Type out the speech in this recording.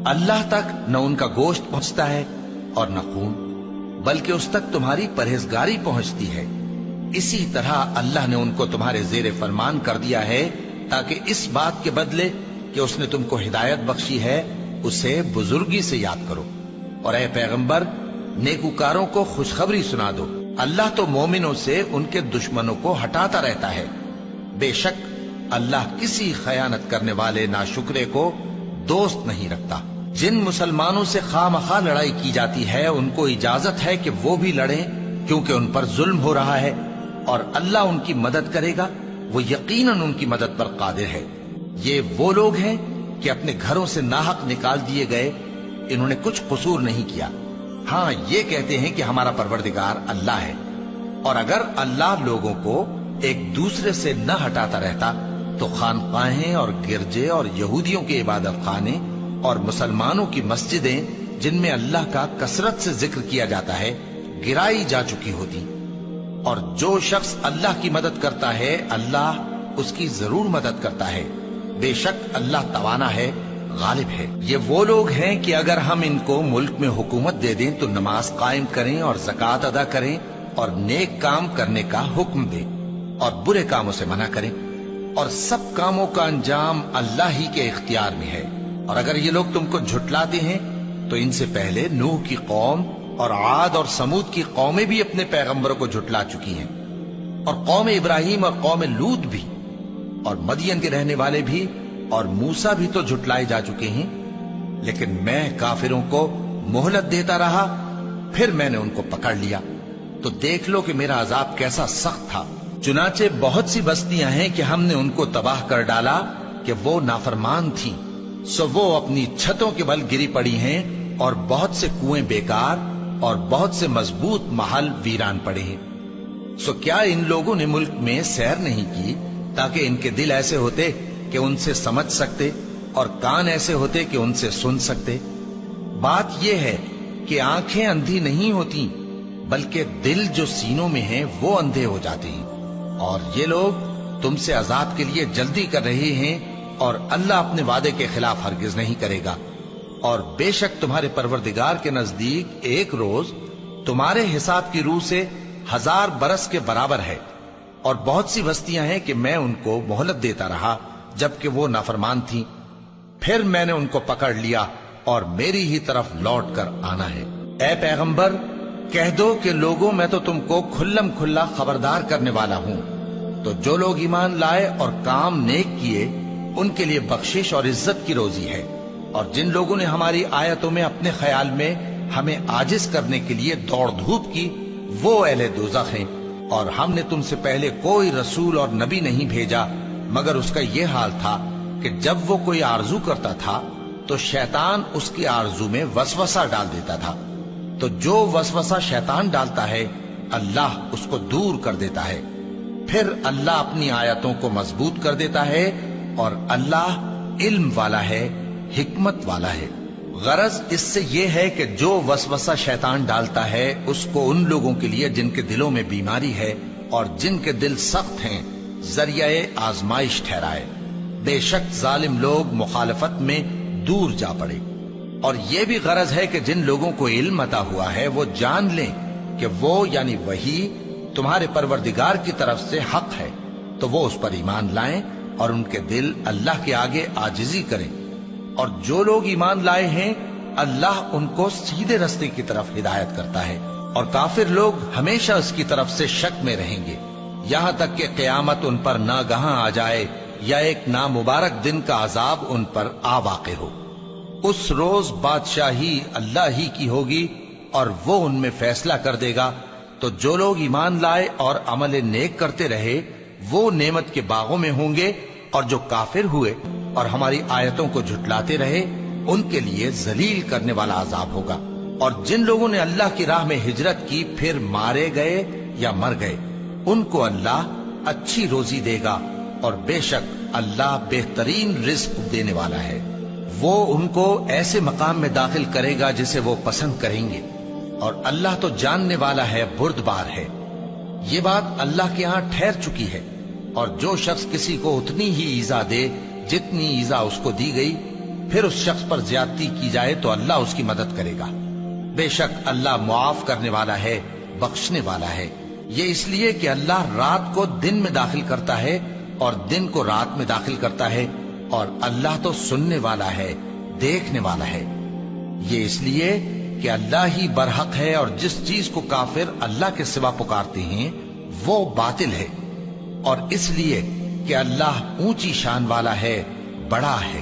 अल्लाह तक न उनका गोश्त पहुंचता है और न खून, बल्कि उस तक तुम्हारी परहेजगारी पहुंचती है। इसी तरह अल्लाह ने उनको तुम्हारे जेरे फरमान कर दिया है, ताकि इस बात के बदले कि उसने तुमको हिदायत बख्शी है, उसे बुजुर्गी से याद करो। और ए पैगंबर, नेकूकारों को खुशखबरी सुना दो, अल्लाह तो मोमिनों से उनके दुश्मनों को हटाता रहता है। बेशक अल्लाह किसी खयानत करने वाले नाशुक्रे को दोस्त नहीं रखता। जिन मुसलमानों से खामखा लड़ाई की जाती है, उनको इजाजत है कि वो भी लड़ें, क्योंकि उन पर जुल्म हो रहा है, और अल्लाह उनकी मदद करेगा, वो यकीनन उनकी मदद पर कादिर है। ये वो लोग हैं कि अपने घरों से नाहक निकाल दिए गए, इन्होंने कुछ कसूर नहीं किया। हाँ, ये कहते हैं कि हमारा परवरदिगार अल्लाह है, और अगर अल्लाह लोगों को एक दूसरे से न हटाता रहता तो खानकाहें और गिरजे और यहूदियों के इबादत खाने और मुसलमानों की मस्जिदें, जिनमें अल्लाह का कसरत से जिक्र किया जाता है, गिराई जा चुकी होती। और जो शख्स अल्लाह की मदद करता है, अल्लाह उसकी जरूर मदद करता है। बेशक अल्लाह तवाना है, गालिब है। ये वो लोग हैं कि अगर हम इनको मुल्क में हुकूमत दे दें तो नमाज कायम करें और ज़कात अदा करें और नेक काम करने का हुक्म दें और बुरे कामों से मना करें, और सब कामों का अंजाम अल्लाह ही के इख्तियार में है। और अगर ये लोग तुमको झुटलाते हैं तो इनसे पहले नूह की कौम और आद और समूद की कौमें भी अपने पैगंबरों को झुटला चुकी हैं, और कौम इब्राहिम और कौम लूत भी, और मदियन के रहने वाले भी, और मूसा भी तो झुटलाए जा चुके हैं। लेकिन मैं काफिरों को मोहलत देता रहा, फिर मैंने उनको पकड़ लिया। तो देख लो कि मेरा अजाब कैसा सख्त था। चुनाचे बहुत सी बस्तियां हैं कि हमने उनको तबाह कर डाला कि वो नाफरमान थी, सो वो अपनी छतों के बल गिरी पड़ी हैं, और बहुत से कुएं बेकार और बहुत से मजबूत महल वीरान पड़े हैं। सो क्या इन लोगों ने मुल्क में सैर नहीं की, ताकि इनके दिल ऐसे होते कि उनसे समझ सकते और कान ऐसे होते कि उनसे सुन सकते। बात यह है कि आंखें अंधी नहीं होती, बल्कि दिल जो सीनों में है वो अंधे हो जाते हैं। और ये लोग तुमसे अजाब के लिए जल्दी कर रहे हैं, और अल्लाह अपने वादे के खिलाफ हरगिज नहीं करेगा। और बेशक तुम्हारे परवरदिगार के नजदीक एक रोज तुम्हारे हिसाब की रूह से 1000 बरस के बराबर है। और बहुत सी बस्तियां हैं कि मैं उनको मोहलत देता रहा जबकि वो नाफरमान थी, फिर मैंने उनको पकड़ लिया, और मेरी ही तरफ लौट कर आना है। ए पैगंबर, कह दो कि लोगों, मैं तो तुमको खुल्लम खुल्ला खबरदार करने वाला हूं। तो जो लोग ईमान लाए और काम नेक किए, उनके लिए बख्शिश और इज्जत की रोजी है। और जिन लोगों ने हमारी आयतों में अपने ख्याल में हमें आजिज करने के लिए दौड़ धूप की, वो अहले दोज़ख हैं। और हमने तुमसे पहले कोई रसूल और नबी नहीं भेजा, मगर उसका यह हाल था कि जब वो कोई आरजू करता था तो शैतान उसकी आरजू में वसवसा डाल देता था। तो जो वसवसा शैतान डालता है, अल्लाह उसको दूर कर देता है। फिर अल्लाह अपनी आयतों को मजबूत कर देता है, और अल्लाह इल्म वाला है, हिकमत वाला है। गरज इससे यह है कि जो वसवसा शैतान डालता है, उसको उन लोगों के लिए जिनके दिलों में बीमारी है और जिनके दिल सख्त हैं, जरिए आजमाइश ठहराए। बेशक जालिम लोग मुखालफत में दूर जा पड़े। और यह भी गरज है कि जिन लोगों को इल्म अता हुआ है, वो जान लें कि वो यानी वही तुम्हारे परवरदिगार की तरफ से हक है, तो वो उस पर ईमान लाएं और उनके दिल अल्लाह के आगे आजिजी करें। और जो लोग ईमान लाए हैं, अल्लाह उनको सीधे रास्ते की तरफ हिदायत करता है, और काफिर लोग हमेशा उसकी तरफ से शक में रहेंगे, यहां तक कि क़यामत उन पर नागहां आ जाए या एक नामुबारक दिन का अजाब उन पर आ वाक़े हो। उस रोज बादशाही अल्लाह ही की होगी, और वो उनमें फैसला कर देगा। तो जो लोग ईमान लाए और अमल नेक करते रहे, वो नेमत के बागों में होंगे, और जो काफिर हुए और हमारी आयतों को झुटलाते रहे, उनके लिए जलील करने वाला अजाब होगा। और जिन लोगों ने अल्लाह की राह में हिजरत की फिर मारे गए या मर गए, उनको अल्लाह अच्छी रोजी देगा, और बेशक अल्लाह बेहतरीन रिज्क देने वाला है। वो उनको ऐसे मकाम में दाखिल करेगा जिसे वो पसंद करेंगे, और अल्लाह तो जानने वाला है, बुर्दबार है। ये बात अल्लाह के यहां ठहर चुकी है। और जो शख्स किसी को उतनी ही ईजा दे जितनी ईजा उसको दी गई, پھر اس شخص پر زیادتی کی جائے تو اللہ اس کی مدد کرے گا۔ بے شک اللہ معاف کرنے والا ہے، بخشنے والا ہے۔ یہ اس لیے کہ اللہ رات کو دن میں داخل کرتا ہے اور دن کو رات میں داخل کرتا ہے، اور اللہ تو سننے والا ہے، دیکھنے والا ہے۔ یہ اس لیے کہ اللہ ہی برحق ہے، اور جس چیز کو کافر اللہ کے سوا پکارتے ہیں وہ باطل ہے، اور اس لیے کہ اللہ اونچی شان والا ہے، بڑا ہے۔